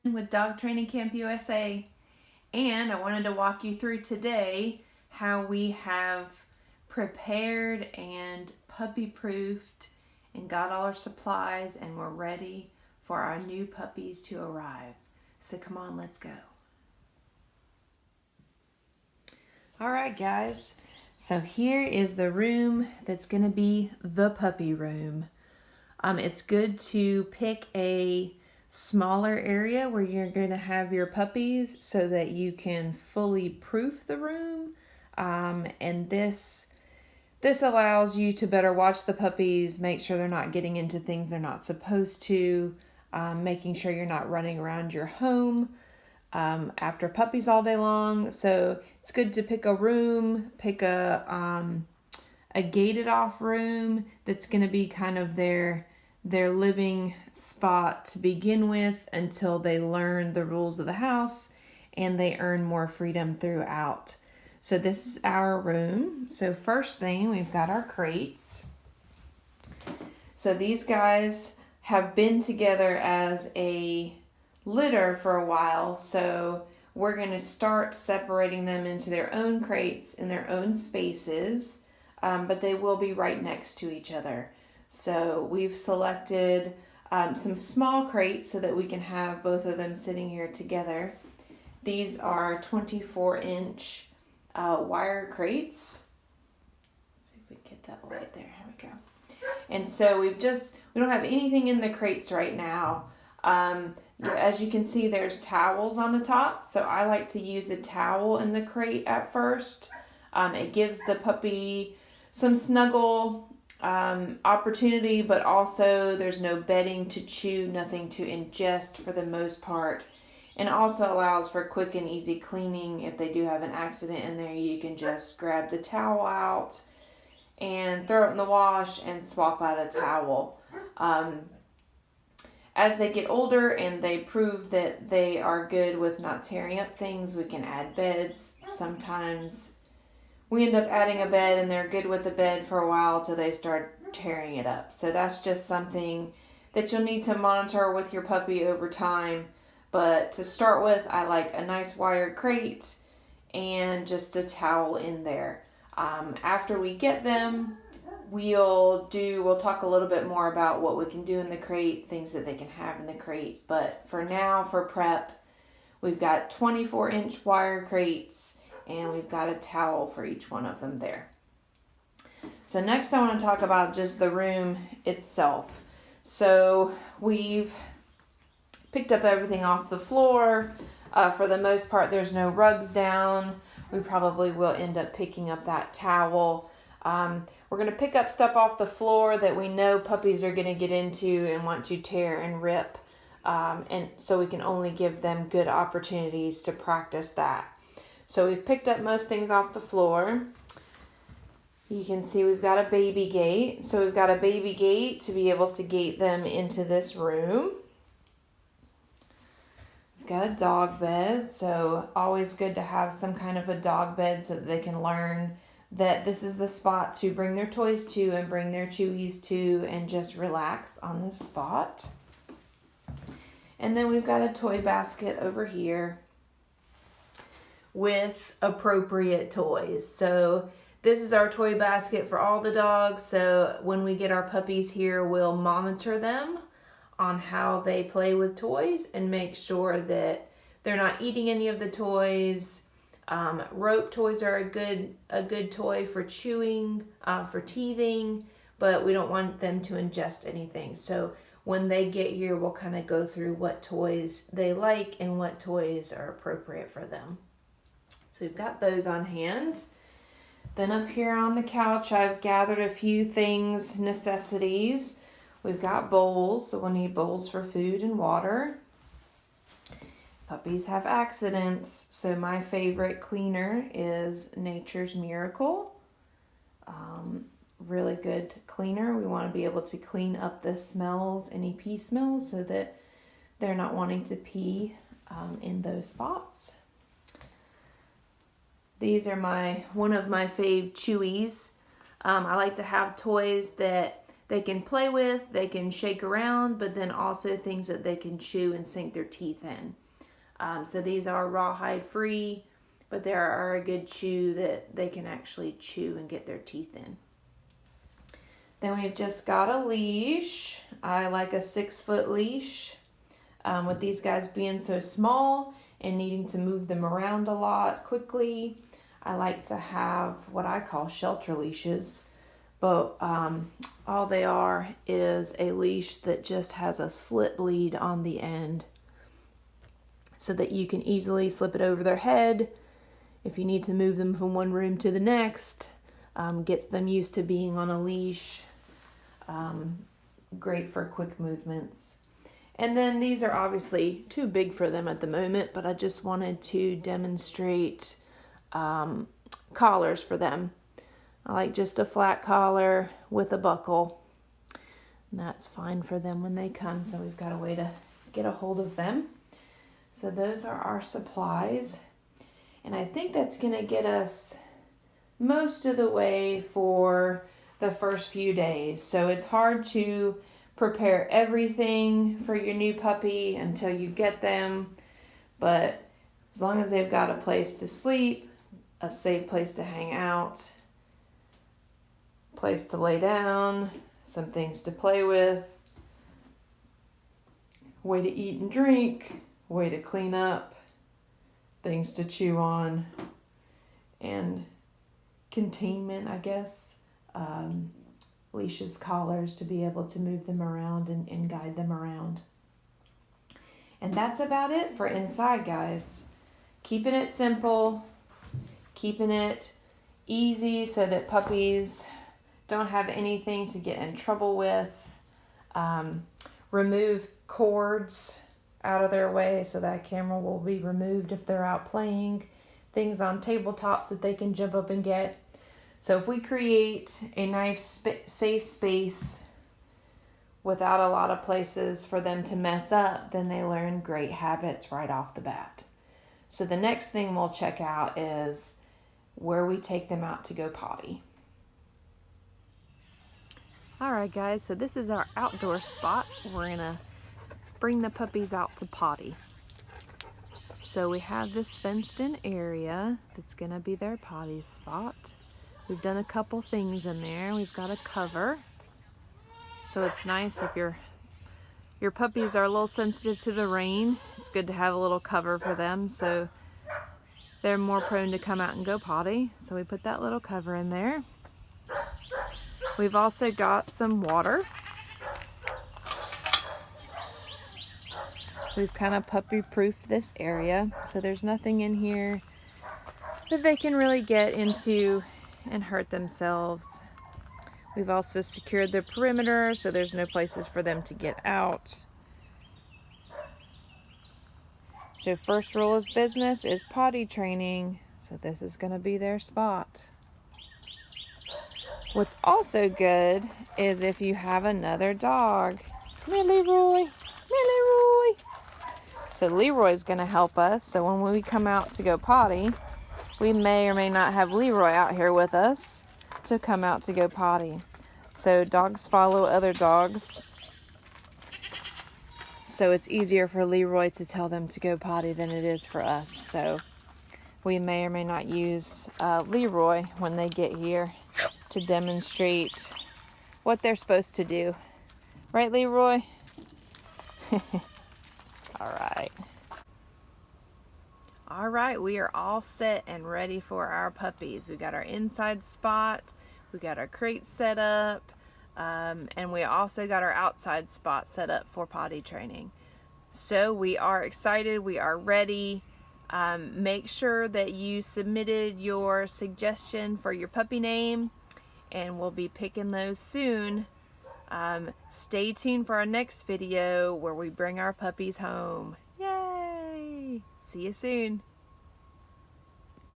with Dog Training Camp USA, and I wanted to walk you through today how we have prepared and puppy proofed and got all our supplies, and we're ready for our new puppies to arrive. So come on, let's go. All right, guys, so here is the room that's going to be the puppy room. It's good to pick a smaller area where you're going to have your puppies so that you can fully proof the room. And this allows you to better watch the puppies, make sure they're not getting into things they're not supposed to, making sure you're not running around your home after puppies all day long. So it's good to pick a room, pick a gated off room that's going to be kind of their living spot to begin with until they learn the rules of the house and they earn more freedom throughout. So this is our room. So first thing, we've got our crates. So these guys have been together as a litter for a while, so we're going to start separating them into their own crates in their own spaces, but they will be right next to each other. So we've selected some small crates so that we can have both of them sitting here together. These are 24-inch wire crates. Let's see if we can get that light there. Here we go. And so we don't have anything in the crates right now. As you can see, there's towels on the top. So I like to use a towel in the crate at first. It gives the puppy some snuggle opportunity, but also there's no bedding to chew, nothing to ingest for the most part. And also allows for quick and easy cleaning. If they do have an accident in there, you can just grab the towel out and throw it in the wash and swap out a towel. As they get older and they prove that they are good with not tearing up things, we can add beds. Sometimes we end up adding a bed and they're good with the bed for a while till they start tearing it up. So that's just something that you'll need to monitor with your puppy over time. But to start with, I like a nice wired crate and just a towel in there. After we get them, we'll talk a little bit more about what we can do in the crate, things that they can have in the crate. But for now, for prep, we've got 24-inch wire crates and we've got a towel for each one of them there. So next I want to talk about just the room itself. So we've picked up everything off the floor. For the most part, there's no rugs down. We probably will end up picking up that towel. We're going to pick up stuff off the floor that we know puppies are going to get into and want to tear and rip. And so we can only give them good opportunities to practice that. So we've picked up most things off the floor. You can see we've got a baby gate. So we've got a baby gate to be able to gate them into this room. We've got a dog bed. So always good to have some kind of a dog bed so that they can learn that this is the spot to bring their toys to and bring their chewies to and just relax on this spot. And then we've got a toy basket over here with appropriate toys. So this is our toy basket for all the dogs. So when we get our puppies here, we'll monitor them on how they play with toys and make sure that they're not eating any of the toys. Rope toys are a good toy for chewing, for teething, but we don't want them to ingest anything. So when they get here, we'll kind of go through what toys they like and what toys are appropriate for them. So we've got those on hand. Then up here on the couch, I've gathered a few things, necessities. We've got bowls, so we'll need bowls for food and water. Puppies have accidents, so my favorite cleaner is Nature's Miracle. Really good cleaner. We want to be able to clean up the smells, any pee smells, so that they're not wanting to pee in those spots. These are one of my fave chewies. I like to have toys that they can play with, they can shake around, but then also things that they can chew and sink their teeth in. So these are rawhide free, but they are a good chew that they can actually chew and get their teeth in. Then we've just got a leash. I like a 6-foot leash. With these guys being so small and needing to move them around a lot quickly, I like to have what I call shelter leashes. But all they are is a leash that just has a slit lead on the end so that you can easily slip it over their head if you need to move them from one room to the next. Gets them used to being on a leash. Great for quick movements. And then these are obviously too big for them at the moment, but I just wanted to demonstrate collars for them. I like just a flat collar with a buckle. And that's fine for them when they come, so we've got a way to get a hold of them. So those are our supplies. And I think that's going to get us most of the way for the first few days. So it's hard to prepare everything for your new puppy until you get them. But as long as they've got a place to sleep, a safe place to hang out, place to lay down, some things to play with, way to eat and drink, way to clean up, things to chew on, and containment, I guess. Leashes, collars to be able to move them around and guide them around. And that's about it for inside, guys. Keeping it simple, keeping it easy so that puppies don't have anything to get in trouble with. Remove cords out of their way so that camera will be removed if they're out playing. Things on tabletops that they can jump up and get. So if we create a nice safe space without a lot of places for them to mess up, then they learn great habits right off the bat. So the next thing we'll check out is where we take them out to go potty. All right, guys, so this is our outdoor spot. We're gonna bring the puppies out to potty. So we have this fenced in area that's gonna be their potty spot. We've done a couple things in there. We've got a cover. So it's nice if your puppies are a little sensitive to the rain. It's good to have a little cover for them so they're more prone to come out and go potty. So we put that little cover in there. We've also got some water. We've kind of puppy-proofed this area, so there's nothing in here that they can really get into and hurt themselves. We've also secured the perimeter so there's no places for them to get out. So first rule of business is potty training, so this is going to be their spot. What's also good is if you have another dog. Come here, Leroy. Come here, Leroy. So Leroy's going to help us, so when we come out to go potty, we may or may not have Leroy out here with us to come out to go potty. So dogs follow other dogs. So it's easier for Leroy to tell them to go potty than it is for us. So we may or may not use Leroy when they get here to demonstrate what they're supposed to do. Right, Leroy? All right. All right, we are all set and ready for our puppies. We got our inside spot, we got our crate set up, and we also got our outside spot set up for potty training. So we are excited, we are ready. Make sure that you submitted your suggestion for your puppy name, and we'll be picking those soon. Stay tuned for our next video where we bring our puppies home. Yay! See you soon.